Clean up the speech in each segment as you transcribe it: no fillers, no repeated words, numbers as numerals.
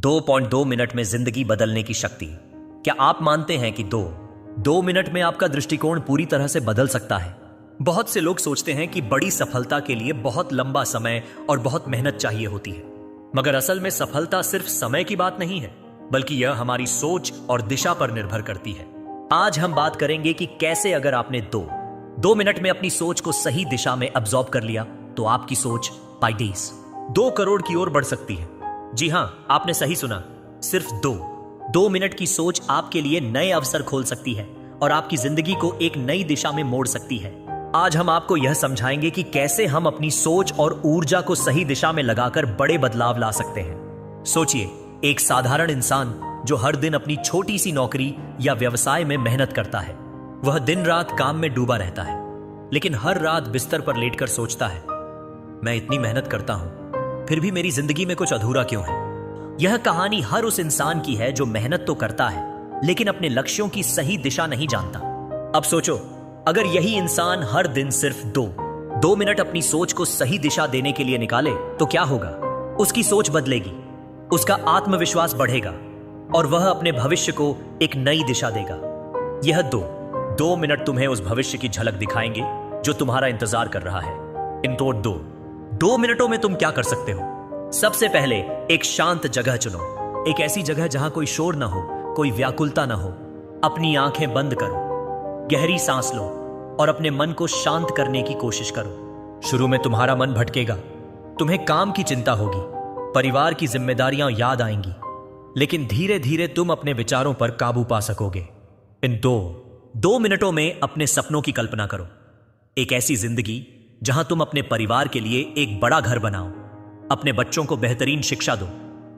2.2 minute में जिंदगी बदलने की शक्ति। क्या आप मानते हैं कि दो मिनट में आपका दृष्टिकोण पूरी तरह से बदल सकता है? बहुत से लोग सोचते हैं कि बड़ी सफलता के लिए बहुत लंबा समय और बहुत मेहनत चाहिए होती है, मगर असल में सफलता सिर्फ समय की बात नहीं है, बल्कि यह हमारी सोच और दिशा पर निर्भर करती है। आज हम बात करेंगे कि कैसे अगर आपने दो मिनट में अपनी सोच को सही दिशा में अब्सॉर्ब कर लिया तो आपकी सोच बाय डेज 2 करोड़ की ओर बढ़ सकती है। जी हां, आपने सही सुना, सिर्फ 2 मिनट की सोच आपके लिए नए अवसर खोल सकती है और आपकी जिंदगी को एक नई दिशा में मोड़ सकती है। आज हम आपको यह समझाएंगे कि कैसे हम अपनी सोच और ऊर्जा को सही दिशा में लगाकर बड़े बदलाव ला सकते हैं। सोचिए, एक साधारण इंसान जो हर दिन अपनी छोटी सी नौकरी या व्यवसाय में मेहनत करता है, वह दिन रात काम में डूबा रहता है, लेकिन हर रात बिस्तर पर लेटकर सोचता है, मैं इतनी मेहनत करता हूं, फिर भी मेरी जिंदगी में कुछ अधूरा क्यों है। यह कहानी हर उस इंसान की है जो मेहनत तो करता है लेकिन अपने लक्ष्यों की सही दिशा नहीं जानता। अब सोचो, अगर यही इंसान हर दिन सिर्फ 2 मिनट अपनी सोच को सही दिशा देने के लिए निकाले तो क्या होगा? उसकी सोच बदलेगी, उसका आत्मविश्वास बढ़ेगा और वह अपने भविष्य को एक नई दिशा देगा। यह 2 मिनट तुम्हें उस भविष्य की झलक दिखाएंगे जो तुम्हारा इंतजार कर रहा है। इन 2 मिनटों में तुम क्या कर सकते हो? सबसे पहले एक शांत जगह चुनो, एक ऐसी जगह जहां कोई शोर ना हो, कोई व्याकुलता ना हो। अपनी आंखें बंद करो, गहरी सांस लो और अपने मन को शांत करने की कोशिश करो। शुरू में तुम्हारा मन भटकेगा, तुम्हें काम की चिंता होगी, परिवार की जिम्मेदारियां याद आएंगी, लेकिन धीरे धीरे तुम अपने विचारों पर काबू पा सकोगे। इन 2 मिनटों में अपने सपनों की कल्पना करो, एक ऐसी जिंदगी जहां तुम अपने परिवार के लिए एक बड़ा घर बनाओ, अपने बच्चों को बेहतरीन शिक्षा दो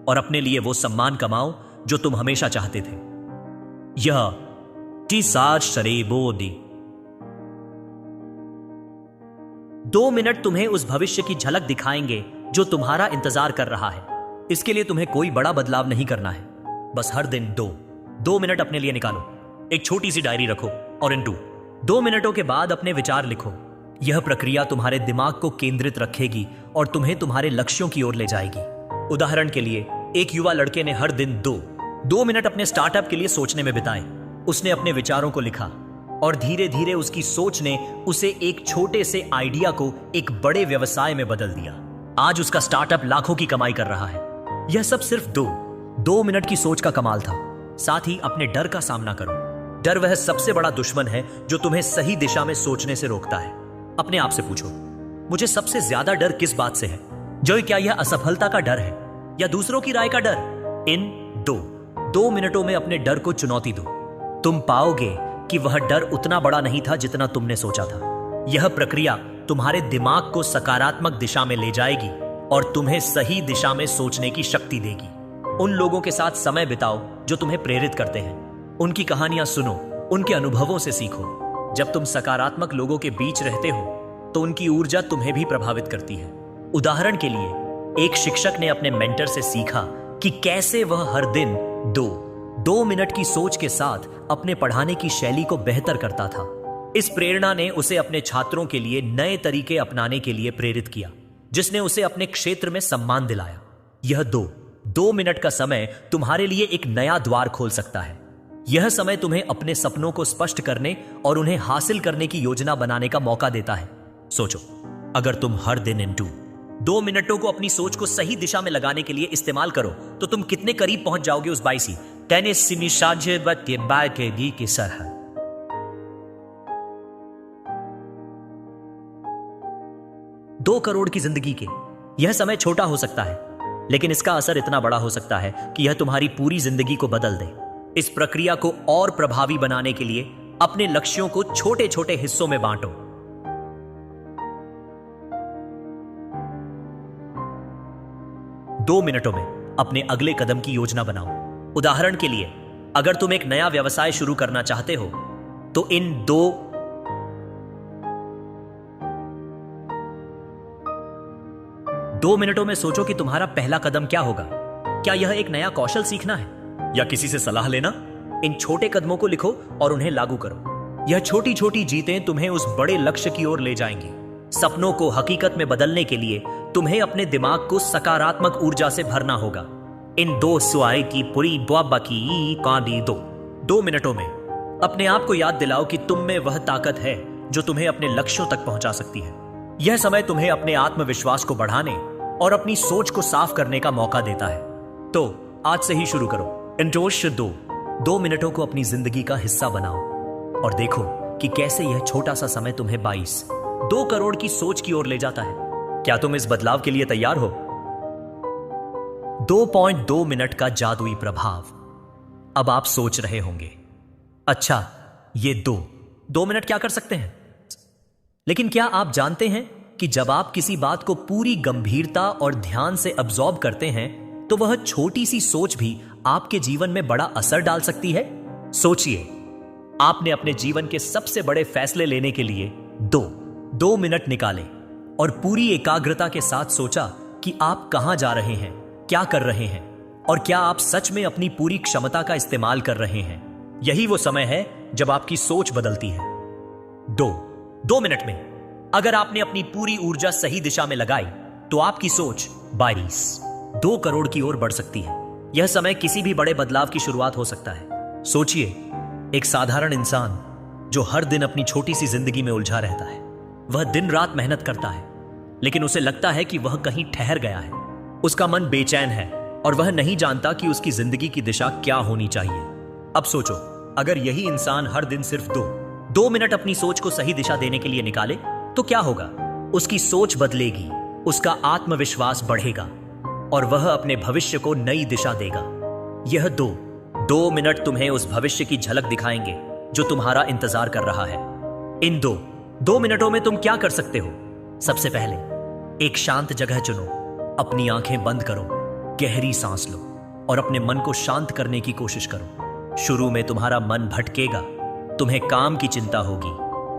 और अपने लिए वो सम्मान कमाओ जो तुम हमेशा चाहते थे। यह टीसार शरेबोदी 2 मिनट तुम्हें उस भविष्य की झलक दिखाएंगे जो तुम्हारा इंतजार कर रहा है। इसके लिए तुम्हें कोई बड़ा बदलाव नहीं करना है, बस हर दिन 2 मिनट अपने लिए निकालो। एक छोटी सी डायरी रखो और इन 2 मिनटों के बाद अपने विचार लिखो। यह प्रक्रिया तुम्हारे दिमाग को केंद्रित रखेगी और तुम्हें तुम्हारे लक्ष्यों की ओर ले जाएगी। उदाहरण के लिए, एक युवा लड़के ने हर दिन 2 मिनट अपने स्टार्टअप के लिए सोचने में बिताए। उसने अपने विचारों को लिखा और धीरे धीरे उसकी सोच ने उसे एक छोटे से आइडिया को एक बड़े व्यवसाय में बदल दिया। आज उसका स्टार्टअप लाखों की कमाई कर रहा है। यह सब सिर्फ 2 मिनट की सोच का कमाल था। साथ ही अपने डर का सामना करो। डर वह सबसे बड़ा दुश्मन है जो तुम्हें सही दिशा में सोचने से रोकता है। अपने आप से पूछो, मुझे सबसे ज्यादा डर किस बात से है? जो क्या यह असफलता का डर है या दूसरों की राय का डर? इन 2 मिनटों में अपने डर को चुनौती दो। तुम पाओगे कि वह डर उतना बड़ा नहीं था जितना तुमने सोचा था। यह प्रक्रिया तुम्हारे दिमाग को सकारात्मक दिशा में ले जाएगी और तुम्हें सही दिशा में सोचने की शक्ति देगी। उन लोगों के साथ समय बिताओ जो तुम्हें प्रेरित करते हैं। उनकी कहानियां सुनो, उनके अनुभवों से सीखो। जब तुम सकारात्मक लोगों के बीच रहते हो तो उनकी ऊर्जा तुम्हें भी प्रभावित करती है। उदाहरण के लिए, एक शिक्षक ने अपने मेंटर से सीखा कि कैसे वह हर दिन 2 मिनट की सोच के साथ अपने पढ़ाने की शैली को बेहतर करता था। इस प्रेरणा ने उसे अपने छात्रों के लिए नए तरीके अपनाने के लिए प्रेरित किया, जिसने उसे अपने क्षेत्र में सम्मान दिलाया। यह 2 मिनट का समय तुम्हारे लिए एक नया द्वार खोल सकता है। यह समय तुम्हें अपने सपनों को स्पष्ट करने और उन्हें हासिल करने की योजना बनाने का मौका देता है। सोचो, अगर तुम हर दिन इन 2 मिनटों को अपनी सोच को सही दिशा में लगाने के लिए इस्तेमाल करो तो तुम कितने करीब पहुंच जाओगे उस बाईसी टेनिस की सरहद। 2 करोड़ की जिंदगी के यह समय छोटा हो सकता है, लेकिन इसका असर इतना बड़ा हो सकता है कि यह तुम्हारी पूरी जिंदगी को बदल दे। इस प्रक्रिया को और प्रभावी बनाने के लिए अपने लक्ष्यों को छोटे छोटे हिस्सों में बांटो। 2 मिनटों में अपने अगले कदम की योजना बनाओ। उदाहरण के लिए, अगर तुम एक नया व्यवसाय शुरू करना चाहते हो तो इन 2 मिनटों में सोचो कि तुम्हारा पहला कदम क्या होगा। क्या यह एक नया कौशल सीखना है या किसी से सलाह लेना? इन छोटे कदमों को लिखो और उन्हें लागू करो। यह छोटी छोटी जीतें तुम्हें उस बड़े लक्ष्य की ओर ले जाएंगी। सपनों को हकीकत में बदलने के लिए तुम्हें अपने दिमाग को सकारात्मक ऊर्जा से भरना होगा। इन दो सुआई की पूरी बुआबा की कांडी दो। 2 मिनटों में अपने आप को याद दिलाओ कि तुम में वह ताकत है जो तुम्हें अपने लक्ष्यों तक पहुंचा सकती है। यह समय तुम्हें अपने आत्मविश्वास को बढ़ाने और अपनी सोच को साफ करने का मौका देता है। तो आज से ही शुरू करो। इंट्रोश 2 मिनटों को अपनी जिंदगी का हिस्सा बनाओ और देखो कि कैसे यह छोटा सा समय तुम्हें 2 करोड़ की सोच की ओर ले जाता है। क्या तुम इस बदलाव के लिए तैयार हो? 2.2 मिनट का जादुई प्रभाव। अब आप सोच रहे होंगे, अच्छा ये 2 मिनट क्या कर सकते हैं? लेकिन क्या आप जानते हैं कि जब आप किसी बात को पूरी गंभीरता और ध्यान से अब्सॉर्ब करते हैं तो वह छोटी सी सोच भी आपके जीवन में बड़ा असर डाल सकती है? सोचिए, आपने अपने जीवन के सबसे बड़े फैसले लेने के लिए 2 मिनट निकाले और पूरी एकाग्रता के साथ सोचा कि आप कहां जा रहे हैं, क्या कर रहे हैं और क्या आप सच में अपनी पूरी क्षमता का इस्तेमाल कर रहे हैं। यही वो समय है जब आपकी सोच बदलती है। 2 मिनट में अगर आपने अपनी पूरी ऊर्जा सही दिशा में लगाई तो आपकी सोच 2 करोड़ की ओर बढ़ सकती है। यह समय किसी भी बड़े बदलाव की शुरुआत हो सकता है। सोचिए, एक साधारण इंसान जो हर दिन अपनी छोटी सी जिंदगी में उलझा रहता है, वह दिन रात मेहनत करता है लेकिन उसे लगता है कि वह कहीं ठहर गया है। उसका मन बेचैन है और वह नहीं जानता कि उसकी जिंदगी की दिशा क्या होनी चाहिए। अब सोचो, अगर यही इंसान हर दिन सिर्फ 2 मिनट अपनी सोच को सही दिशा देने के लिए निकाले तो क्या होगा? उसकी सोच बदलेगी, उसका आत्मविश्वास बढ़ेगा और वह अपने भविष्य को नई दिशा देगा। यह 2 मिनट तुम्हें उस भविष्य की झलक दिखाएंगे जो तुम्हारा इंतजार कर रहा है। इन 2 मिनटों में तुम क्या कर सकते हो? सबसे पहले एक शांत जगह चुनो, अपनी आंखें बंद करो, गहरी सांस लो और अपने मन को शांत करने की कोशिश करो। शुरू में तुम्हारा मन भटकेगा, तुम्हें काम की चिंता होगी,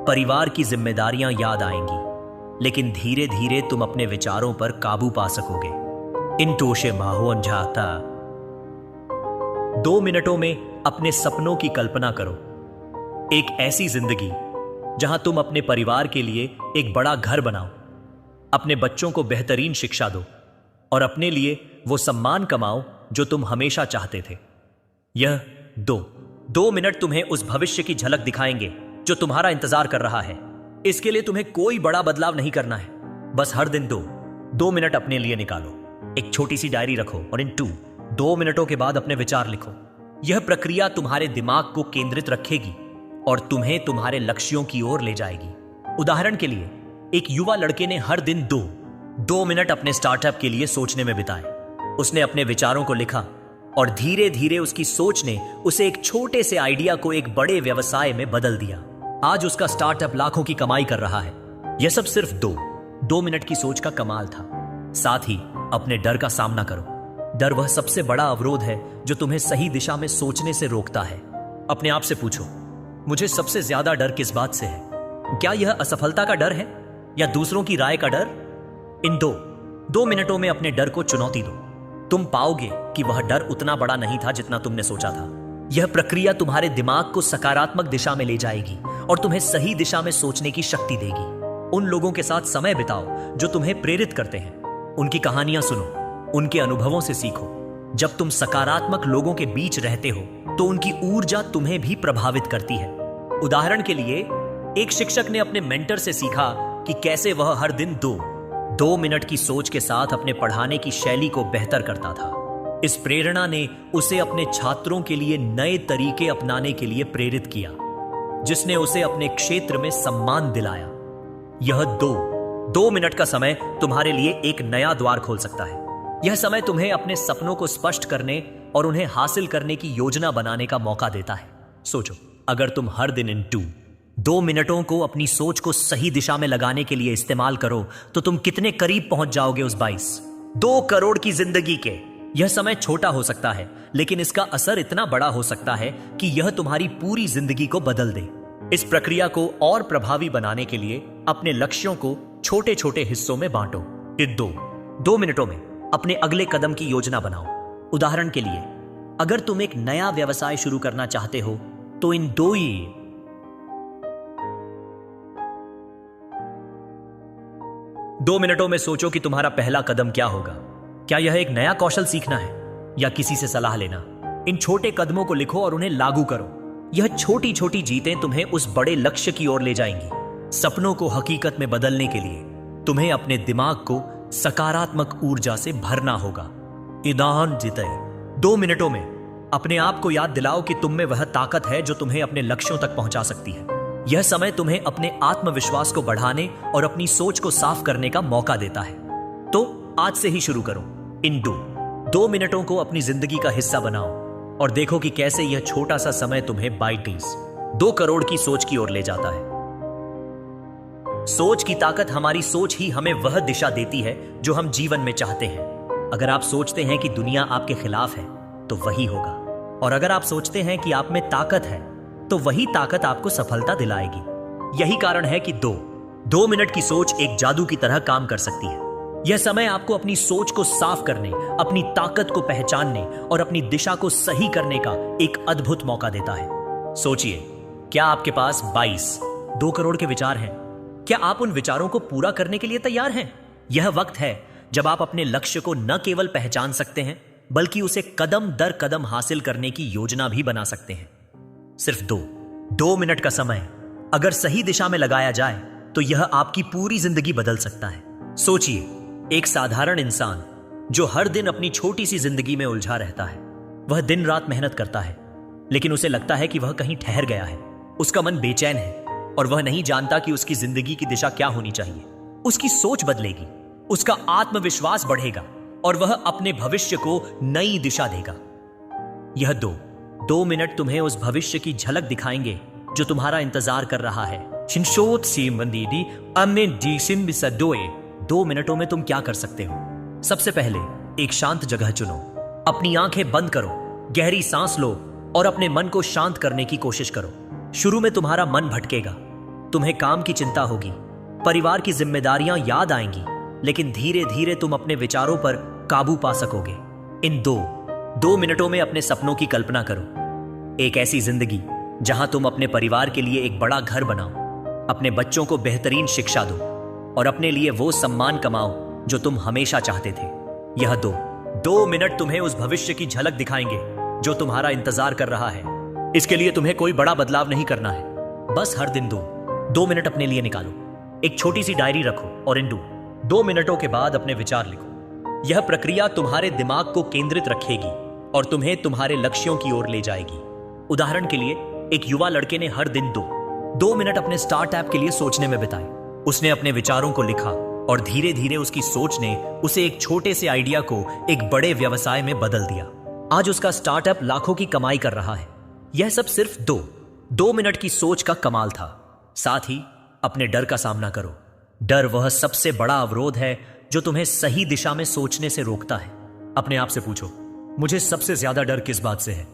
परिवार की जिम्मेदारियां याद आएंगी, लेकिन धीरे धीरे तुम अपने विचारों पर काबू पा सकोगे। इन टोशे माहोन जाता। 2 मिनटों में अपने सपनों की कल्पना करो। एक ऐसी जिंदगी जहां तुम अपने परिवार के लिए एक बड़ा घर बनाओ, अपने बच्चों को बेहतरीन शिक्षा दो और अपने लिए वो सम्मान कमाओ जो तुम हमेशा चाहते थे। यह 2 मिनट तुम्हें उस भविष्य की झलक दिखाएंगे जो तुम्हारा इंतजार कर रहा है। इसके लिए तुम्हें कोई बड़ा बदलाव नहीं करना है, बस हर दिन 2 मिनट अपने लिए निकालो। एक छोटी सी डायरी रखो और इन 2 मिनटों के बाद अपने विचार लिखो। यह प्रक्रिया तुम्हारे दिमाग को केंद्रित रखेगी और तुम्हें तुम्हारे लक्ष्यों की ओर ले जाएगी। उदाहरण के लिए, एक युवा लड़के ने हर दिन 2 मिनट अपने स्टार्टअप के लिए सोचने में बिताए। उसने अपने विचारों को लिखा और धीरे धीरे उसकी सोच ने उसे एक छोटे से आइडिया को एक बड़े व्यवसाय में बदल दिया। आज उसका स्टार्टअप लाखों की कमाई कर रहा है। यह सब सिर्फ 2 मिनट की सोच का कमाल था। साथ ही अपने डर का सामना करो। डर वह सबसे बड़ा अवरोध है जो तुम्हें सही दिशा में सोचने से रोकता है। अपने आप से पूछो, मुझे सबसे ज्यादा डर किस बात से है? क्या यह असफलता का डर है या दूसरों की राय का डर? इन 2 मिनटों में अपने डर को चुनौती दो। तुम पाओगे कि वह डर उतना बड़ा नहीं था जितना तुमने सोचा था। यह प्रक्रिया तुम्हारे दिमाग को सकारात्मक दिशा में ले जाएगी और तुम्हें सही दिशा में सोचने की शक्ति देगी। उन लोगों के साथ समय बिताओ जो तुम्हें प्रेरित करते हैं। उनकी कहानियां सुनो, उनके अनुभवों से सीखो। जब तुम सकारात्मक लोगों के बीच रहते हो तो उनकी ऊर्जा तुम्हें भी प्रभावित करती है। उदाहरण के लिए, एक शिक्षक ने अपने मेंटर से सीखा कि कैसे वह हर दिन 2 मिनट की सोच के साथ अपने पढ़ाने की शैली को बेहतर करता था। इस प्रेरणा ने उसे अपने छात्रों के लिए नए तरीके अपनाने के लिए प्रेरित किया, जिसने उसे अपने क्षेत्र में सम्मान दिलाया। यह 2 मिनट का समय तुम्हारे लिए एक नया द्वार खोल सकता है। यह समय तुम्हें अपने सपनों को स्पष्ट करने और उन्हें हासिल करने की योजना बनाने का मौका देता है। सोचो, अगर तुम हर दिन इन 2 मिनटों को अपनी सोच को सही दिशा में लगाने के लिए इस्तेमाल करो तो तुम कितने करीब पहुंच जाओगे उस 2 करोड़ की जिंदगी के। यह समय छोटा हो सकता है लेकिन इसका असर इतना बड़ा हो सकता है कि यह तुम्हारी पूरी जिंदगी को बदल दे। इस प्रक्रिया को और प्रभावी बनाने के लिए अपने लक्ष्यों को छोटे छोटे हिस्सों में बांटो। इन 2 मिनटों में अपने अगले कदम की योजना बनाओ। उदाहरण के लिए, अगर तुम एक नया व्यवसाय शुरू करना चाहते हो तो इन 2 मिनटों में सोचो कि तुम्हारा पहला कदम क्या होगा। क्या यह एक नया कौशल सीखना है, या किसी से सलाह लेना। इन छोटे कदमों को लिखो और उन्हें लागू करो। यह छोटी छोटी जीतें तुम्हें उस बड़े लक्ष्य की ओर ले जाएंगी। सपनों को हकीकत में बदलने के लिए तुम्हें अपने दिमाग को सकारात्मक ऊर्जा से भरना होगा। ईदान जीते 2 मिनटों में अपने आप को याद दिलाओ कि तुम में वह ताकत है जो तुम्हें अपने लक्ष्यों तक पहुंचा सकती है। यह समय तुम्हें अपने आत्मविश्वास को बढ़ाने और अपनी सोच को साफ करने का मौका देता है। तो आज से ही शुरू करो। इन 2 मिनटों को अपनी जिंदगी का हिस्सा बनाओ और देखो कि कैसे यह छोटा सा समय तुम्हें 2 करोड़ की सोच की ओर ले जाता है। सोच की ताकत, हमारी सोच ही हमें वह दिशा देती है जो हम जीवन में चाहते हैं। अगर आप सोचते हैं कि दुनिया आपके खिलाफ है तो वही होगा, और अगर आप सोचते हैं कि आप में ताकत है तो वही ताकत आपको सफलता दिलाएगी। यही कारण है कि 2 मिनट की सोच एक जादू की तरह काम कर सकती है। यह समय आपको अपनी सोच को साफ करने, अपनी ताकत को पहचानने और अपनी दिशा को सही करने का एक अद्भुत मौका देता है। सोचिए, क्या आपके पास 2 करोड़ के विचार हैं? क्या आप उन विचारों को पूरा करने के लिए तैयार हैं? यह वक्त है जब आप अपने लक्ष्य को न केवल पहचान सकते हैं बल्कि उसे कदम दर कदम हासिल करने की योजना भी बना सकते हैं। सिर्फ 2 मिनट का समय अगर सही दिशा में लगाया जाए तो यह आपकी पूरी जिंदगी बदल सकता है। सोचिए, एक साधारण इंसान जो हर दिन अपनी छोटी सी जिंदगी में उलझा रहता है। वह दिन रात मेहनत करता है लेकिन उसे लगता है कि वह कहीं ठहर गया है। उसका मन बेचैन है और वह नहीं जानता कि उसकी जिंदगी की दिशा क्या होनी चाहिए। उसकी सोच बदलेगी, उसका आत्मविश्वास बढ़ेगा और वह अपने भविष्य को नई दिशा देगा। यह 2 मिनट तुम्हें उस भविष्य की झलक दिखाएंगे जो तुम्हारा इंतजार कर रहा है। 2 मिनटों में तुम क्या कर सकते हो? सबसे पहले एक शांत जगह चुनो, अपनी आंखें बंद करो, गहरी सांस लो और अपने मन को शांत करने की कोशिश करो। शुरू में तुम्हारा मन भटकेगा, तुम्हें काम की चिंता होगी, परिवार की जिम्मेदारियां याद आएंगी, लेकिन धीरे धीरे तुम अपने विचारों पर काबू पा सकोगे। इन 2 मिनटों में अपने सपनों की कल्पना करो। एक ऐसी जिंदगी जहां तुम अपने परिवार के लिए एक बड़ा घर बनाओ, अपने बच्चों को बेहतरीन शिक्षा दो और अपने लिए वो सम्मान कमाओ जो तुम हमेशा चाहते थे। यह 2 मिनट तुम्हें उस भविष्य की झलक दिखाएंगे जो तुम्हारा इंतजार कर रहा है। इसके लिए तुम्हें कोई बड़ा बदलाव नहीं करना है, बस हर दिन 2 मिनट अपने लिए निकालो। एक छोटी सी डायरी रखो और इन 2 मिनटों के बाद अपने विचार लिखो। यह प्रक्रिया तुम्हारे दिमाग को केंद्रित रखेगी और तुम्हें तुम्हारे लक्ष्यों की ओर ले जाएगी। उदाहरण के लिए, एक युवा लड़के ने हर दिन 2 मिनट अपने स्टार्ट ऐप के लिए सोचने में बिताए। उसने अपने विचारों को लिखा और धीरे धीरे उसकी सोच ने उसे एक छोटे से आइडिया को एक बड़े व्यवसाय में बदल दिया। आज उसका स्टार्टअप लाखों की कमाई कर रहा है। यह सब सिर्फ 2 मिनट की सोच का कमाल था। साथ ही अपने डर का सामना करो। डर वह सबसे बड़ा अवरोध है जो तुम्हें सही दिशा में सोचने से रोकता है। अपने आप से पूछो, मुझे सबसे ज्यादा डर किस बात से है?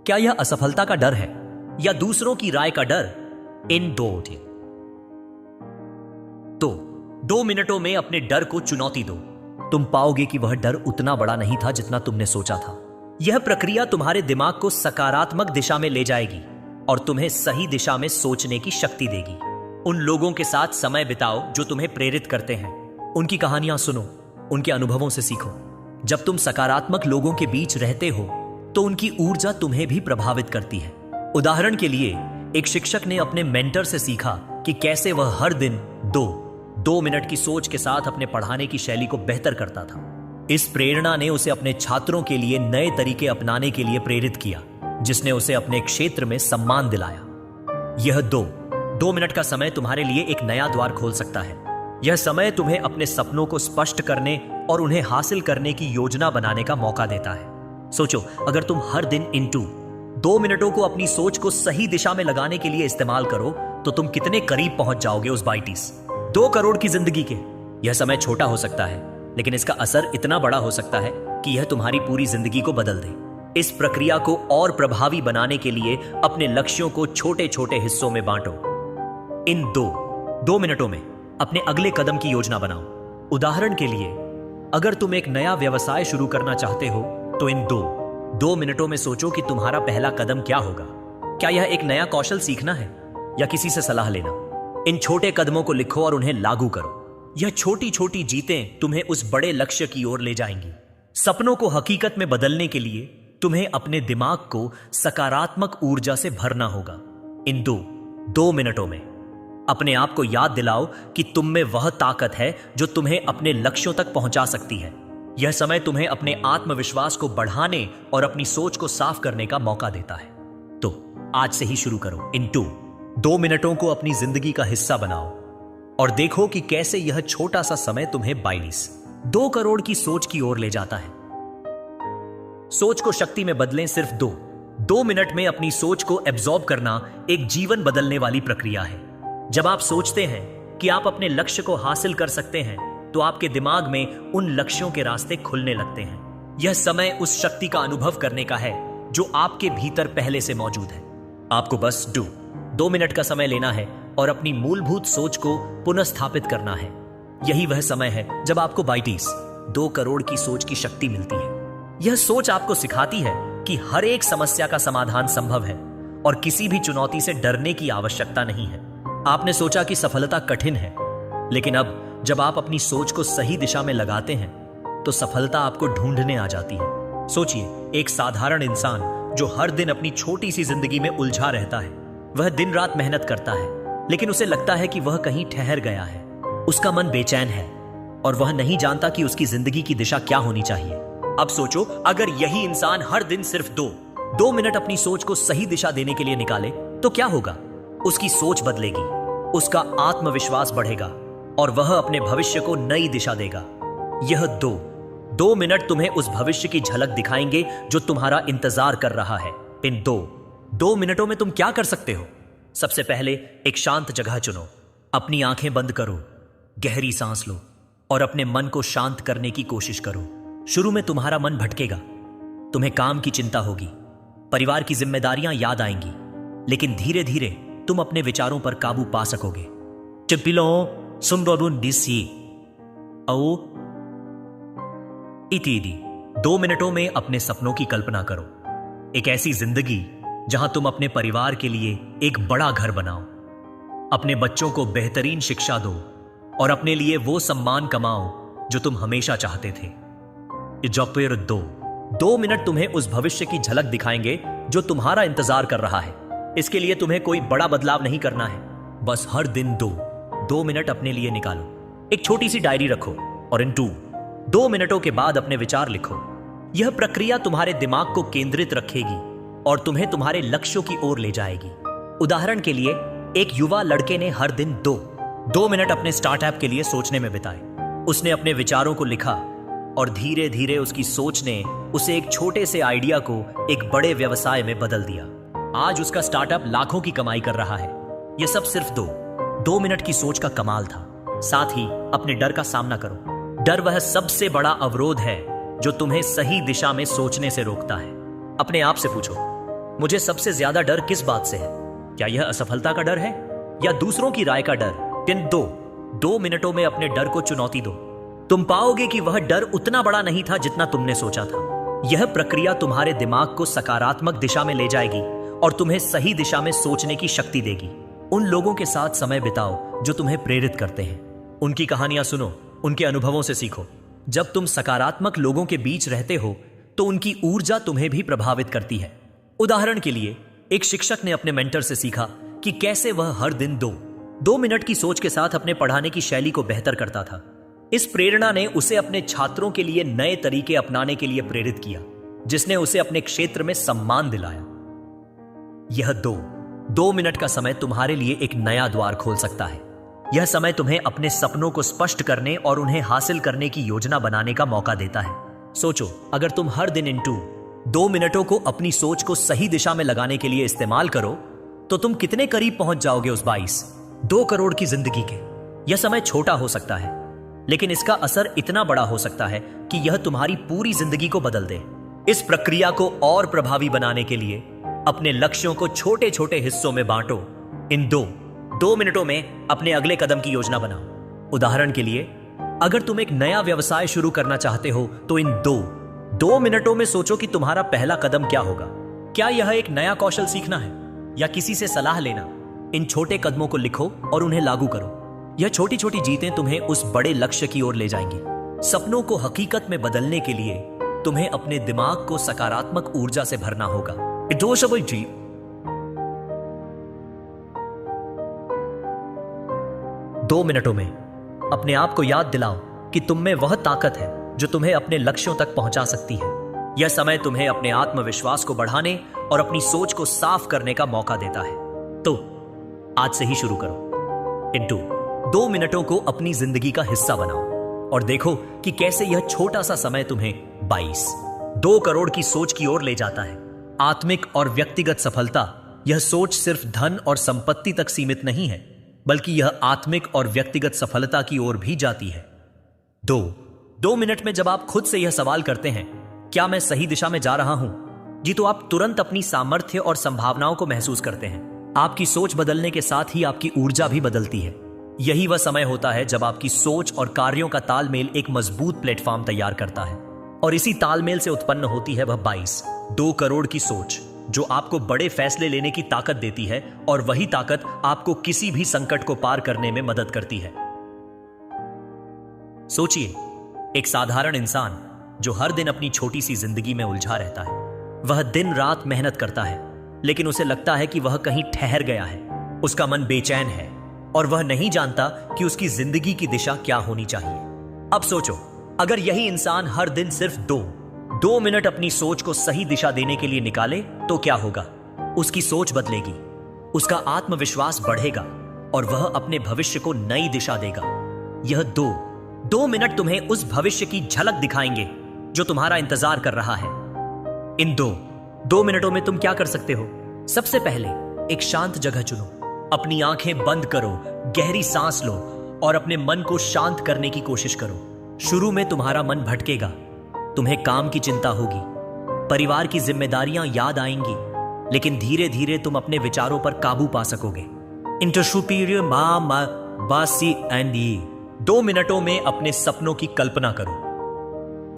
क्या यह असफलता का डर है या दूसरों की राय का डर? इन 2 मिनटों में अपने डर को चुनौती दो। तुम पाओगे कि वह डर उतना बड़ा नहीं था जितना तुमने सोचा था। यह प्रक्रिया तुम्हारे दिमाग को सकारात्मक दिशा में ले जाएगी और तुम्हें सही दिशा में सोचने की शक्ति देगी। उन लोगों के साथ समय बिताओ जो तुम्हें प्रेरित करते हैं। उनकी कहानियां सुनो, उनके अनुभवों से सीखो। जब तुम सकारात्मक लोगों के बीच रहते हो तो उनकी ऊर्जा तुम्हें भी प्रभावित करती है। उदाहरण के लिए, एक शिक्षक ने अपने मेंटर से सीखा कि कैसे वह हर दिन 2 मिनट की सोच के साथ अपने पढ़ाने की शैली को बेहतर करता था। इस प्रेरणा ने उसे अपने छात्रों के लिए नए तरीके अपनाने के लिए प्रेरित किया, जिसने उसे अपने क्षेत्र में सम्मान दिलाया। यह 2 मिनट का समय तुम्हारे लिए एक नया द्वार खोल सकता है। यह समय तुम्हें अपने सपनों को स्पष्ट करने और उन्हें हासिल करने की योजना बनाने का मौका देता है। सोचो, अगर तुम हर दिन इन 2 मिनटों को अपनी सोच को सही दिशा में लगाने के लिए इस्तेमाल करो तो तुम कितने करीब पहुंच जाओगे उस 2 करोड़ की जिंदगी के। यह समय छोटा हो सकता है, लेकिन इसका असर इतना बड़ा हो सकता है कि यह तुम्हारी पूरी जिंदगी को बदल दे। इस प्रक्रिया को और प्रभावी बनाने के लिए अपने लक्ष्यों को छोटे छोटे हिस्सों में बांटो। इन 2 मिनटों में अपने अगले कदम की योजना बनाओ। उदाहरण के लिए, अगर तुम एक नया व्यवसाय शुरू करना चाहते हो तो इन 2 मिनटों में सोचो कि तुम्हारा पहला कदम क्या होगा। क्या यह एक नया कौशल सीखना है या किसी से सलाह लेना? इन छोटे कदमों को लिखो और उन्हें लागू करो। यह छोटी छोटी जीतें तुम्हें उस बड़े लक्ष्य की ओर ले जाएंगी। सपनों को हकीकत में बदलने के लिए तुम्हें अपने दिमाग को सकारात्मक ऊर्जा से भरना होगा। इन 2 मिनटों में अपने आप को याद दिलाओ कि तुम में वह ताकत है जो तुम्हें अपने लक्ष्यों तक पहुंचा सकती है। यह समय तुम्हें अपने आत्मविश्वास को बढ़ाने और अपनी सोच को साफ करने का मौका देता है। तो आज से ही शुरू करो। इन 2 मिनटों को अपनी जिंदगी का हिस्सा बनाओ और देखो कि कैसे यह छोटा सा समय तुम्हें 2 करोड़ की सोच की ओर ले जाता है। सोच को शक्ति में बदलें। सिर्फ 2 मिनट में अपनी सोच को एब्जॉर्ब करना एक जीवन बदलने वाली प्रक्रिया है। जब आप सोचते हैं कि आप अपने लक्ष्य को हासिल कर सकते हैं, तो आपके दिमाग में उन लक्ष्यों के रास्ते खुलने लगते हैं। यह समय उस शक्ति का अनुभव करने का है जो आपके भीतर पहले से मौजूद है। आपको बस 2 मिनट का समय लेना है और अपनी मूलभूत सोच को पुनर्स्थापित करना है। यही वह समय है जब आपको 2 करोड़ की सोच की शक्ति मिलती है। यह सोच आपको सिखाती है कि हर एक समस्या का समाधान संभव है और किसी भी चुनौती से डरने की आवश्यकता नहीं है। आपने सोचा कि सफलता कठिन है, लेकिन अब जब आप अपनी सोच को सही दिशा में लगाते हैं तो सफलता आपको ढूंढने आ जाती है। सोचिए, एक साधारण इंसान जो हर दिन अपनी छोटी सी जिंदगी में उलझा रहता है, वह दिन रात मेहनत करता है, लेकिन उसे लगता है कि वह कहीं ठहर गया है। उसका मन बेचैन है और वह नहीं जानता कि उसकी जिंदगी की दिशा क्या होनी चाहिए। अब सोचो, अगर यही इंसान हर दिन सिर्फ 2 मिनट अपनी सोच को सही दिशा देने के लिए निकाले तो क्या होगा? उसकी सोच बदलेगी, उसका आत्मविश्वास बढ़ेगा और वह अपने भविष्य को नई दिशा देगा। यह 2 मिनट तुम्हें उस भविष्य की झलक दिखाएंगे जो तुम्हारा इंतजार कर रहा है। इन 2 मिनटों में तुम क्या कर सकते हो? सबसे पहले एक शांत जगह चुनो, अपनी आंखें बंद करो, गहरी सांस लो और अपने मन को शांत करने की कोशिश करो। शुरू में तुम्हारा मन भटकेगा, तुम्हें काम की चिंता होगी, परिवार की जिम्मेदारियां याद आएंगी, लेकिन धीरे धीरे तुम अपने विचारों पर काबू पा सकोगे। टिपिलो सुंदरुन दिसी औ इत्यादि। 2 मिनटों में अपने सपनों की कल्पना करो। एक ऐसी जिंदगी जहां तुम अपने परिवार के लिए एक बड़ा घर बनाओ, अपने बच्चों को बेहतरीन शिक्षा दो और अपने लिए वो सम्मान कमाओ जो तुम हमेशा चाहते थे। 2 मिनट तुम्हें उस भविष्य की झलक दिखाएंगे जो तुम्हारा इंतजार कर रहा है। इसके लिए तुम्हें कोई बड़ा बदलाव नहीं करना है, बस हर दिन 2 मिनट अपने लिए निकालो। एक छोटी सी डायरी रखो और इन 2 मिनटों के बाद अपने विचार लिखो। यह प्रक्रिया तुम्हारे दिमाग को केंद्रित रखेगी और तुम्हें तुम्हारे लक्ष्यों की ओर ले जाएगी। उदाहरण के लिए, एक युवा लड़के ने हर दिन 2 मिनट अपने स्टार्टअप के लिए सोचने में बिताए। उसने अपने विचारों को लिखा और धीरे धीरे उसकी सोच ने उसे एक छोटे से आइडिया को एक बड़े व्यवसाय में बदल दिया। आज उसका स्टार्टअप लाखों की कमाई कर रहा है। यह सब सिर्फ 2 मिनट की सोच का कमाल था। साथ ही अपने डर का सामना करो। डर वह सबसे बड़ा अवरोध है जो तुम्हें सही दिशा में सोचने से रोकता है। अपने आप से पूछो, मुझे सबसे ज्यादा डर किस बात से है? क्या यह असफलता का डर है या दूसरों की राय का डर? इन 2 मिनटों में अपने डर को चुनौती दो। तुम पाओगे कि वह डर उतना बड़ा नहीं था जितना तुमने सोचा था। यह प्रक्रिया तुम्हारे दिमाग को सकारात्मक दिशा में ले जाएगी और तुम्हें सही दिशा में सोचने की शक्ति देगी। उन लोगों के साथ समय बिताओ जो तुम्हें प्रेरित करते हैं। उनकी कहानियां सुनो, उनके अनुभवों से सीखो। जब तुम सकारात्मक लोगों के बीच रहते हो तो उनकी ऊर्जा तुम्हें भी प्रभावित करती है। उदाहरण के लिए, एक शिक्षक ने अपने मेंटर से सीखा कि कैसे वह हर दिन 2 मिनट की सोच के साथ अपने पढ़ाने की शैली को बेहतर करता था। इस प्रेरणा ने उसे अपने छात्रों के लिए नए तरीके अपनाने के लिए प्रेरित किया, जिसने उसे अपने क्षेत्र में सम्मान दिलाया। यह 2 मिनट का समय तुम्हारे लिए एक नया द्वार खोल सकता है। यह समय तुम्हें अपने सपनों को स्पष्ट करने और उन्हें हासिल करने की योजना बनाने का मौका देता है। सोचो, अगर तुम हर दिन इन 2 मिनटों को अपनी सोच को सही दिशा में लगाने के लिए इस्तेमाल करो तो तुम कितने करीब पहुंच जाओगे उस 2 करोड़ की जिंदगी के। यह समय छोटा हो सकता है, लेकिन इसका असर इतना बड़ा हो सकता है कि यह तुम्हारी पूरी जिंदगी को बदल दे। इस प्रक्रिया को और प्रभावी बनाने के लिए अपने लक्ष्यों को छोटे छोटे हिस्सों में बांटो। इन 2 मिनटों में अपने अगले कदम की योजना बनाओ। उदाहरण के लिए, अगर तुम एक नया व्यवसाय शुरू करना चाहते हो तो इन 2 मिनटों में सोचो कि तुम्हारा पहला कदम क्या होगा। क्या यह एक नया कौशल सीखना है या किसी से सलाह लेना? इन छोटे कदमों को लिखो और उन्हें लागू करो। यह छोटी छोटी जीतें तुम्हें उस बड़े लक्ष्य की ओर ले जाएंगी। सपनों को हकीकत में बदलने के लिए तुम्हें अपने दिमाग को सकारात्मक ऊर्जा से भरना होगा। 2 मिनटों में अपने आप को याद दिलाओ कि तुम में वह ताकत है जो तुम्हें अपने लक्ष्यों तक पहुंचा सकती है। यह समय तुम्हें अपने आत्मविश्वास को बढ़ाने और अपनी सोच को साफ करने का मौका देता है। तो आज से ही शुरू करो। इन 2 मिनटों को अपनी जिंदगी का हिस्सा बनाओ और देखो कि कैसे यह छोटा सा समय तुम्हें 2 करोड़ की सोच की ओर ले जाता है। आत्मिक और व्यक्तिगत सफलता, यह सोच सिर्फ धन और संपत्ति तक सीमित नहीं है, बल्कि यह आत्मिक और व्यक्तिगत सफलता की ओर भी जाती है। 2 मिनट में जब आप खुद से यह सवाल करते हैं, क्या मैं सही दिशा में जा रहा हूं, जी, तो आप तुरंत अपनी सामर्थ्य और संभावनाओं को महसूस करते हैं। आपकी सोच बदलने के साथ ही आपकी ऊर्जा भी बदलती है। यही वह समय होता है जब आपकी सोच और कार्यों का तालमेल एक मजबूत प्लेटफॉर्म तैयार करता है, और इसी तालमेल से उत्पन्न होती है वह 2 करोड़ की सोच, जो आपको बड़े फैसले लेने की ताकत देती है, और वही ताकत आपको किसी भी संकट को पार करने में मदद करती है। सोचिए, एक साधारण इंसान जो हर दिन अपनी छोटी सी जिंदगी में उलझा रहता है। वह दिन रात मेहनत करता है, लेकिन उसे लगता है कि वह कहीं ठहर गया है। उसका मन बेचैन है और वह नहीं जानता कि उसकी जिंदगी की दिशा क्या होनी चाहिए। अब सोचो, अगर यही इंसान हर दिन सिर्फ 2 मिनट अपनी सोच को सही दिशा देने के लिए निकाले तो क्या होगा? उसकी सोच बदलेगी, उसका आत्मविश्वास बढ़ेगा और वह अपने भविष्य को नई दिशा देगा। यह 2 मिनट तुम्हें उस भविष्य की झलक दिखाएंगे जो तुम्हारा इंतजार कर रहा है। इन 2 मिनटों में तुम क्या कर सकते हो? सबसे पहले एक शांत जगह चुनो, अपनी आंखें बंद करो, गहरी सांस लो और अपने मन को शांत करने की कोशिश करो। शुरू में तुम्हारा मन भटकेगा, तुम्हें काम की चिंता होगी, परिवार की जिम्मेदारियां याद आएंगी, लेकिन धीरे धीरे तुम अपने विचारों पर काबू पा सकोगे। इंटर सुपीरियर मा बासी एंड 2 मिनटों में अपने सपनों की कल्पना करो।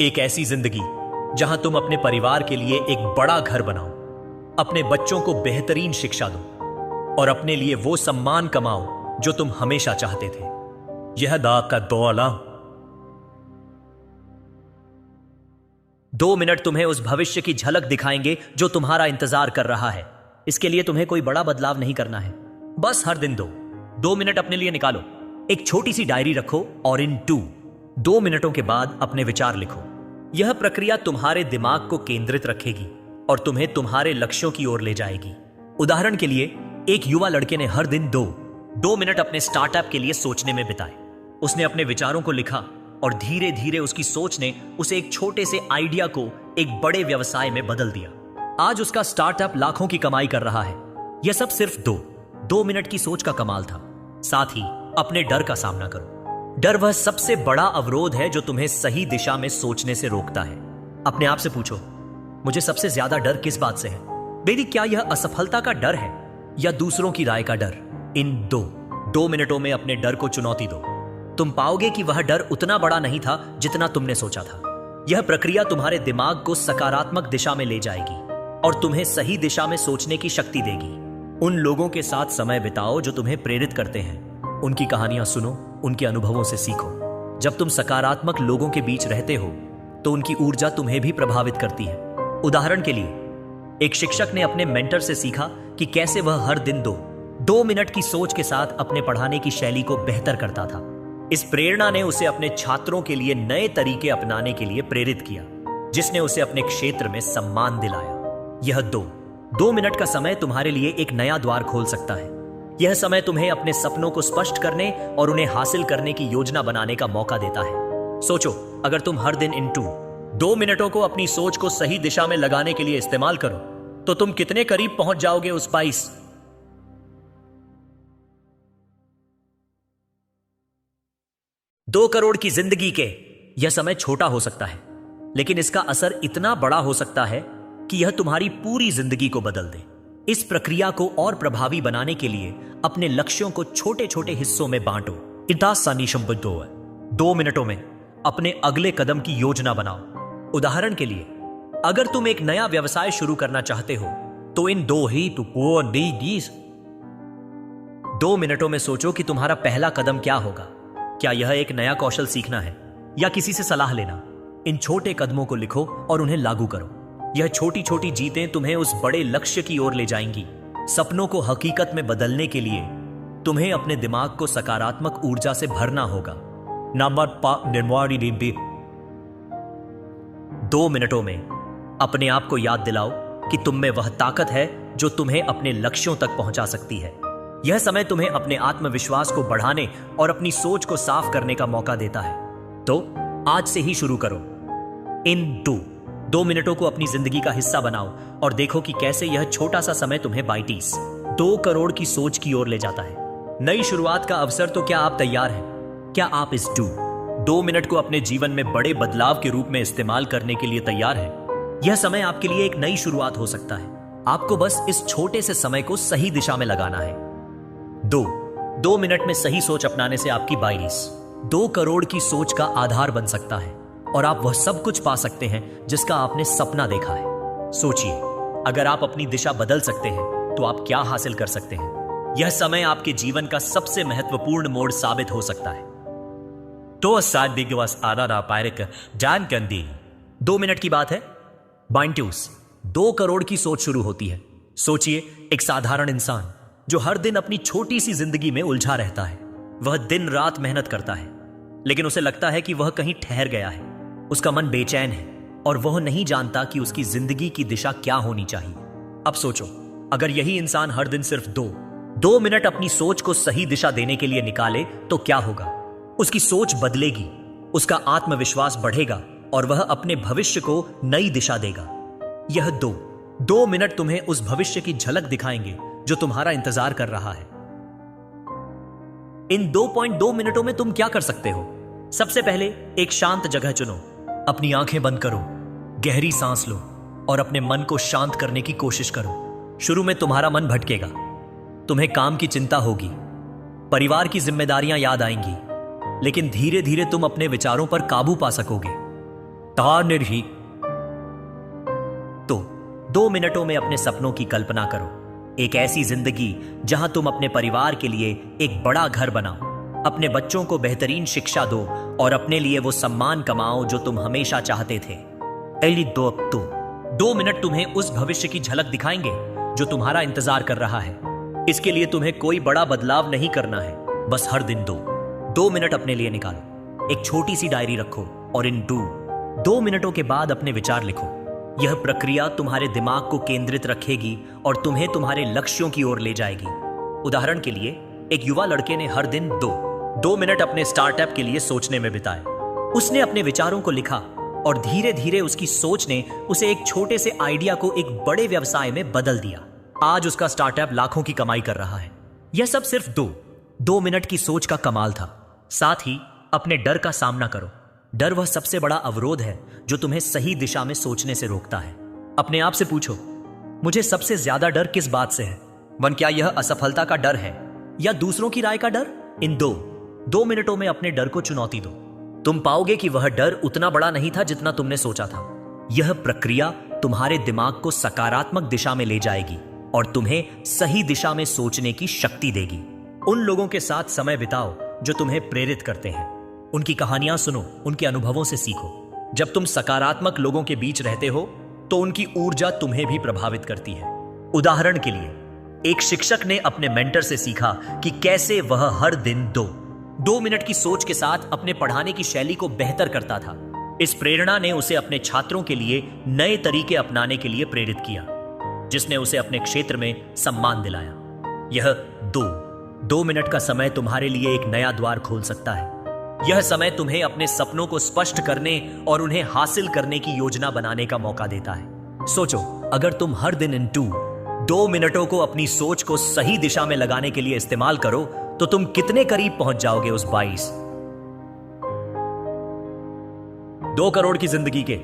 एक ऐसी जिंदगी जहां तुम अपने परिवार के लिए एक बड़ा घर बनाओ, अपने बच्चों को बेहतरीन शिक्षा दो और अपने लिए वो सम्मान कमाओ जो तुम हमेशा चाहते थे। यह दाग का 2 मिनट तुम्हें उस भविष्य की झलक दिखाएंगे जो तुम्हारा इंतजार कर रहा है। इसके लिए तुम्हें कोई बड़ा बदलाव नहीं करना है, बस हर दिन 2 मिनट अपने लिए निकालो। एक छोटी सी डायरी रखो और इन 2 मिनटों के बाद अपने विचार लिखो। यह प्रक्रिया तुम्हारे दिमाग को केंद्रित रखेगी और तुम्हें तुम्हारे लक्ष्यों की ओर ले जाएगी। उदाहरण के लिए, एक युवा लड़के ने हर दिन 2 मिनट अपने स्टार्टअप के लिए सोचने में बिताए। उसने अपने विचारों को लिखा और धीरे धीरे उसकी सोच ने उसे एक छोटे से आइडिया को एक बड़े व्यवसाय में बदल दिया। आज उसका स्टार्टअप लाखों की कमाई कर रहा है। यह सब सिर्फ 2 मिनट की सोच का कमाल था। साथ ही अपने डर का सामना करो। डर वह सबसे बड़ा अवरोध है जो तुम्हें सही दिशा में सोचने से रोकता है। अपने आप से पूछो, मुझे सबसे ज्यादा डर किस बात से है? बेदी, क्या यह असफलता का डर है या दूसरों की राय का डर? इन 2 मिनटों में अपने डर को चुनौती दो। तुम पाओगे कि वह डर उतना बड़ा नहीं था जितना तुमने सोचा था। यह प्रक्रिया तुम्हारे दिमाग को सकारात्मक दिशा में ले जाएगी और तुम्हें सही दिशा में सोचने की शक्ति देगी। उन लोगों के साथ समय बिताओ जो तुम्हें प्रेरित करते हैं। उनकी कहानियां सुनो, उनके अनुभवों से सीखो। जब तुम सकारात्मक लोगों के बीच रहते हो तो उनकी ऊर्जा तुम्हें भी प्रभावित करती है। उदाहरण के लिए, एक शिक्षक ने अपने मेंटर से सीखा कि कैसे वह हर दिन 2 मिनट की सोच के साथ अपने पढ़ाने की शैली को बेहतर करता था। इस प्रेरणा ने उसे अपने छात्रों के लिए नए तरीके अपनाने के लिए प्रेरित किया, जिसने उसे अपने क्षेत्र में सम्मान दिलाया। यह 2 मिनट का समय तुम्हारे लिए एक नया द्वार खोल सकता है। यह समय तुम्हें अपने सपनों को स्पष्ट करने और उन्हें हासिल करने की योजना बनाने का मौका देता है। सोचो, अगर तुम हर दिन इन 2 मिनटों को अपनी सोच को सही दिशा में लगाने के लिए इस्तेमाल करो तो तुम कितने करीब पहुंच जाओगे उस 2 करोड़ की जिंदगी के। यह समय छोटा हो सकता है, लेकिन इसका असर इतना बड़ा हो सकता है कि यह तुम्हारी पूरी जिंदगी को बदल दे। इस प्रक्रिया को और प्रभावी बनाने के लिए अपने लक्ष्यों को छोटे छोटे हिस्सों में बांटो। 2 मिनटों में अपने अगले कदम की योजना बनाओ। उदाहरण के लिए, अगर तुम एक नया व्यवसाय शुरू करना चाहते हो तो इन 2 मिनटों में सोचो कि तुम्हारा पहला कदम क्या होगा। क्या यह एक नया कौशल सीखना है या किसी से सलाह लेना? इन छोटे कदमों को लिखो और उन्हें लागू करो। यह छोटी छोटी जीतें तुम्हें उस बड़े लक्ष्य की ओर ले जाएंगी। सपनों को हकीकत में बदलने के लिए तुम्हें अपने दिमाग को सकारात्मक ऊर्जा से भरना होगा। नंबर 2 मिनटों में अपने आप को याद दिलाओ कि तुम में वह ताकत है जो तुम्हें अपने लक्ष्यों तक पहुंचा सकती है। यह समय तुम्हें अपने आत्मविश्वास को बढ़ाने और अपनी सोच को साफ करने का मौका देता है। तो आज से ही शुरू करो। इन 2 मिनटों को अपनी जिंदगी का हिस्सा बनाओ और देखो कि कैसे यह छोटा सा समय तुम्हें 2 करोड़ की सोच की ओर ले जाता है। नई शुरुआत का अवसर। तो क्या आप तैयार हैं? क्या आप इस 2 मिनट को अपने जीवन में बड़े बदलाव के रूप में इस्तेमाल करने के लिए तैयार हैं? यह समय आपके लिए एक नई शुरुआत हो सकता है। आपको बस इस छोटे से समय को सही दिशा में लगाना है। 2 मिनट में सही सोच अपनाने से आपकी 2 करोड़ की सोच का आधार बन सकता है और आप वह सब कुछ पा सकते हैं जिसका आपने सपना देखा है। सोचिए, अगर आप अपनी दिशा बदल सकते हैं तो आप क्या हासिल कर सकते हैं। यह समय आपके जीवन का सबसे महत्वपूर्ण मोड़ साबित हो सकता है। तो दिग्वस आरा पायरक जान कंदी 2 मिनट की बात है। बाइंट्यूस 2 करोड़ की सोच शुरू होती है। सोचिए, एक साधारण इंसान जो हर दिन अपनी छोटी सी जिंदगी में उलझा रहता है। वह दिन रात मेहनत करता है, लेकिन उसे लगता है कि वह कहीं ठहर गया है। उसका मन बेचैन है और वह नहीं जानता कि उसकी जिंदगी की दिशा क्या होनी चाहिए। अब सोचो, अगर यही इंसान हर दिन सिर्फ 2 मिनट अपनी सोच को सही दिशा देने के लिए निकाले तो क्या होगा? उसकी सोच बदलेगी, उसका आत्मविश्वास बढ़ेगा और वह अपने भविष्य को नई दिशा देगा। यह 2 मिनट तुम्हें उस भविष्य की झलक दिखाएंगे जो तुम्हारा इंतजार कर रहा है। इन 2.2 मिनटों में तुम क्या कर सकते हो? सबसे पहले एक शांत जगह चुनो, अपनी आंखें बंद करो, गहरी सांस लो और अपने मन को शांत करने की कोशिश करो। शुरू में तुम्हारा मन भटकेगा, तुम्हें काम की चिंता होगी, परिवार की जिम्मेदारियां याद आएंगी, लेकिन धीरे धीरे तुम अपने विचारों पर काबू पा सकोगे। तो 2 मिनटों में अपने सपनों की कल्पना करो। एक ऐसी जिंदगी जहां तुम अपने परिवार के लिए एक बड़ा घर बनाओ, अपने बच्चों को बेहतरीन शिक्षा दो और अपने लिए वो सम्मान कमाओ जो तुम हमेशा चाहते थे। 2 मिनट तुम्हें उस भविष्य की झलक दिखाएंगे जो तुम्हारा इंतजार कर रहा है। इसके लिए तुम्हें कोई बड़ा बदलाव नहीं करना है, बस हर दिन 2 मिनट अपने लिए निकालो। एक छोटी सी डायरी रखो और इन 2 मिनटों के बाद अपने विचार लिखो। यह प्रक्रिया तुम्हारे दिमाग को केंद्रित रखेगी और तुम्हें तुम्हारे लक्ष्यों की ओर ले जाएगी। उदाहरण के लिए, एक युवा लड़के ने हर दिन 2 मिनट अपने स्टार्टअप के लिए सोचने में बिताए। उसने अपने विचारों को लिखा और धीरे धीरे उसकी सोच ने उसे एक छोटे से आइडिया को एक बड़े व्यवसाय में बदल दिया। आज उसका स्टार्टअप लाखों की कमाई कर रहा है। यह सब सिर्फ 2 मिनट की सोच का कमाल था। साथ ही अपने डर का सामना करो। डर वह सबसे बड़ा अवरोध है जो तुम्हें सही दिशा में सोचने से रोकता है। अपने आप से पूछो, मुझे सबसे ज्यादा डर किस बात से है? क्या यह असफलता का डर है या दूसरों की राय का डर? इन 2 मिनटों में अपने डर को चुनौती दो। तुम पाओगे कि वह डर उतना बड़ा नहीं था जितना तुमने सोचा था। यह प्रक्रिया तुम्हारे दिमाग को सकारात्मक दिशा में ले जाएगी और तुम्हें सही दिशा में सोचने की शक्ति देगी। उन लोगों के साथ समय बिताओ जो तुम्हें प्रेरित करते हैं। उनकी कहानियां सुनो, उनके अनुभवों से सीखो। जब तुम सकारात्मक लोगों के बीच रहते हो तो उनकी ऊर्जा तुम्हें भी प्रभावित करती है। उदाहरण के लिए, एक शिक्षक ने अपने मेंटर से सीखा कि कैसे वह हर दिन 2 मिनट की सोच के साथ अपने पढ़ाने की शैली को बेहतर करता था। इस प्रेरणा ने उसे अपने छात्रों के लिए नए तरीके अपनाने के लिए प्रेरित किया, जिसने उसे अपने क्षेत्र में सम्मान दिलाया। यह 2 मिनट का समय तुम्हारे लिए एक नया द्वार खोल सकता है। यह समय तुम्हें अपने सपनों को स्पष्ट करने और उन्हें हासिल करने की योजना बनाने का मौका देता है। सोचो, अगर तुम हर दिन इन 2 मिनटों को अपनी सोच को सही दिशा में लगाने के लिए इस्तेमाल करो तो तुम कितने करीब पहुंच जाओगे उस 2 करोड़ की जिंदगी के।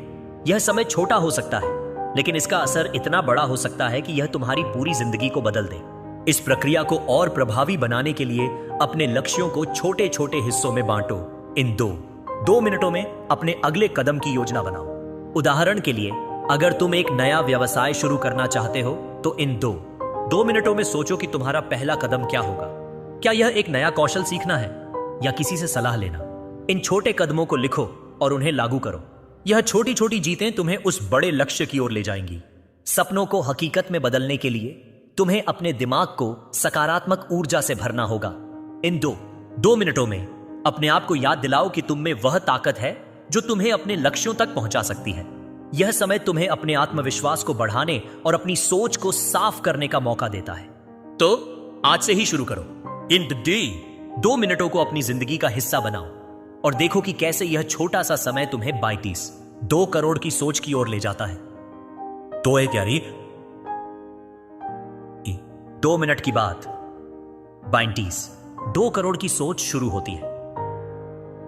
यह समय छोटा हो सकता है, लेकिन इसका असर इतना बड़ा हो सकता है कि यह तुम्हारी पूरी जिंदगी को बदल दे। इस प्रक्रिया को और प्रभावी बनाने के लिए अपने लक्ष्यों को छोटे छोटे हिस्सों में बांटो। इन 2 मिनटों में अपने अगले कदम की योजना बनाओ। उदाहरण के लिए, अगर तुम एक नया व्यवसाय शुरू करना चाहते हो तो इन 2 मिनटों में सोचो कि तुम्हारा पहला कदम क्या होगा। क्या यह एक नया कौशल सीखना है या किसी से सलाह लेना? इन छोटे कदमों को लिखो और उन्हें लागू करो। यह छोटी छोटी जीतें तुम्हें उस बड़े लक्ष्य की ओर ले जाएंगी। सपनों को हकीकत में बदलने के लिए तुम्हें अपने दिमाग को सकारात्मक ऊर्जा से भरना होगा। इन दो मिनटों में अपने आप को याद दिलाओ कि तुम में वह ताकत है जो तुम्हें अपने लक्ष्यों तक पहुंचा सकती है। यह समय तुम्हें अपने आत्मविश्वास को बढ़ाने और अपनी सोच को साफ करने का मौका देता है। तो आज से ही शुरू करो। इन डे 2 मिनटों को अपनी जिंदगी का हिस्सा बनाओ और देखो कि कैसे यह छोटा सा समय तुम्हें 2 करोड़ की सोच की ओर ले जाता है। तो एक यारी 2 मिनट की बात 2 करोड़ की सोच शुरू होती है।